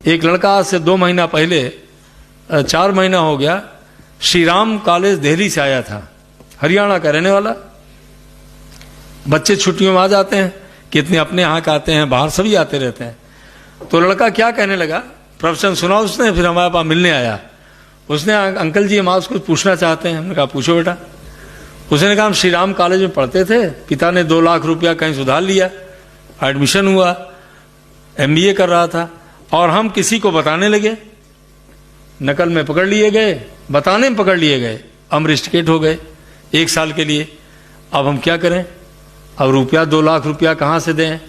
एक लड़का आज से 2 महीना पहले 4 महीना हो गया, श्री राम कॉलेज दिल्ली से आया था, हरियाणा का रहने वाला। बच्चे छुट्टियों में आ जाते हैं, कितने अपने यहाँ के आते हैं, बाहर सभी आते रहते हैं। तो लड़का क्या कहने लगा, प्रवचन सुना उसने, फिर हमारे पास मिलने आया। उसने, अंकल जी हम आपसे कुछ पूछना चाहते हैं। हमने कहा पूछो बेटा। उसने कहा हम श्री राम कॉलेज में पढ़ते थे, पिता ने 2 लाख रुपया कहीं से उधार लिया, एडमिशन हुआ, MBA कर रहा था, और हम किसी को बताने लगे, नकल में पकड़ लिए गए, बताने में पकड़ लिए गए, हम रिस्ट्रिकेट हो गए 1 साल के लिए। अब हम क्या करें, अब रुपया 2 लाख रुपया कहाँ से दें,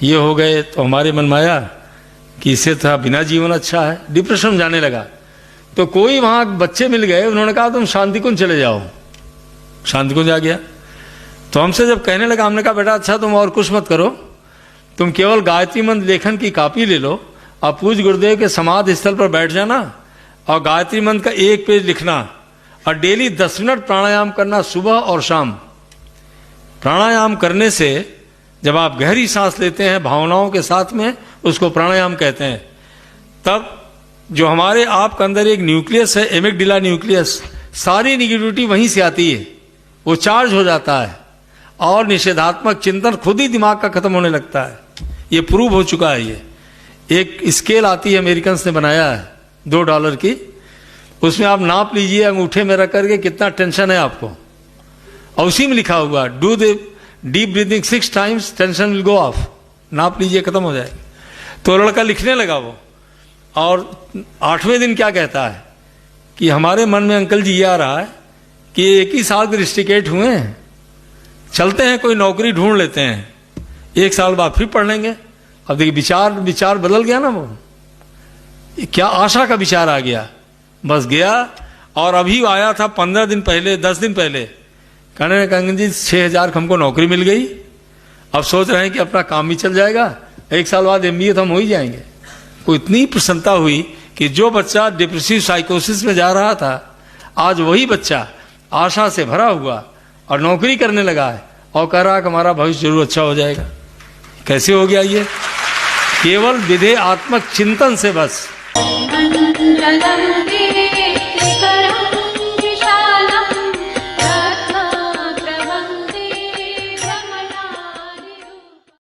ये हो गए। तो हमारे मन में आया कि इससे था बिना जीवन अच्छा है, डिप्रेशन में जाने लगा। तो कोई वहाँ बच्चे मिल गए, उन्होंने कहा तुम शांति कुंज चले जाओ। शांति कुंज आ गया। तो हमसे जब कहने लगा, हमने कहा बेटा अच्छा तुम और कुछ मत करो, तुम केवल गायत्री मंत्र लेखन की कॉपी ले लो, आप पूज्य गुरुदेव के समाधि स्थल पर बैठ जाना और गायत्री मंत्र का 1 पेज लिखना, और डेली 10 मिनट प्राणायाम करना सुबह और शाम। प्राणायाम करने से जब आप गहरी सांस लेते हैं भावनाओं के साथ में, उसको प्राणायाम कहते हैं। तब जो हमारे आपके अंदर एक न्यूक्लियस है, एमिगडाला न्यूक्लियस, सारी निगेटिविटी वहीं से आती है, वो चार्ज हो जाता है और निषेधात्मक चिंतन खुद ही दिमाग का खत्म होने लगता है। ये प्रूव हो चुका है। ये एक स्केल आती है, अमेरिकन ने बनाया है $2 की, उसमें आप नाप लीजिए अंगूठे में रख करके कितना टेंशन है आपको, और उसी में लिखा हुआ do the deep breathing 6 times, tension will go of. नाप लीजिए, खत्म हो जाएगा। तो लड़का लिखने लगा वो, और 8वें दिन क्या कहता है कि हमारे मन में अंकल जी ये आ रहा है कि 1 ही साल के रिस्ट्रिकेट हुए हैं, चलते हैं कोई नौकरी ढूंढ लेते हैं, 1 साल बाद फिर पढ़ लेंगे। अब देखिए विचार बदल गया ना, वो क्या आशा का विचार आ गया, बस गया। और अभी आया था 15 दिन पहले, 10 दिन पहले, कहने कंगन जी 6000 हमको नौकरी मिल गई, अब सोच रहे हैं कि अपना काम भी चल जाएगा, 1 साल बाद MBA तो हम हो ही जाएंगे। को इतनी प्रसन्नता हुई कि जो बच्चा डिप्रेसिव साइकोसिस में जा रहा था, आज वही बच्चा आशा से भरा हुआ और नौकरी करने लगा है और कह रहा है कि हमारा भविष्य जरूर अच्छा हो जाएगा। कैसे हो गया ये? केवल विधेयात्मक चिंतन से बस।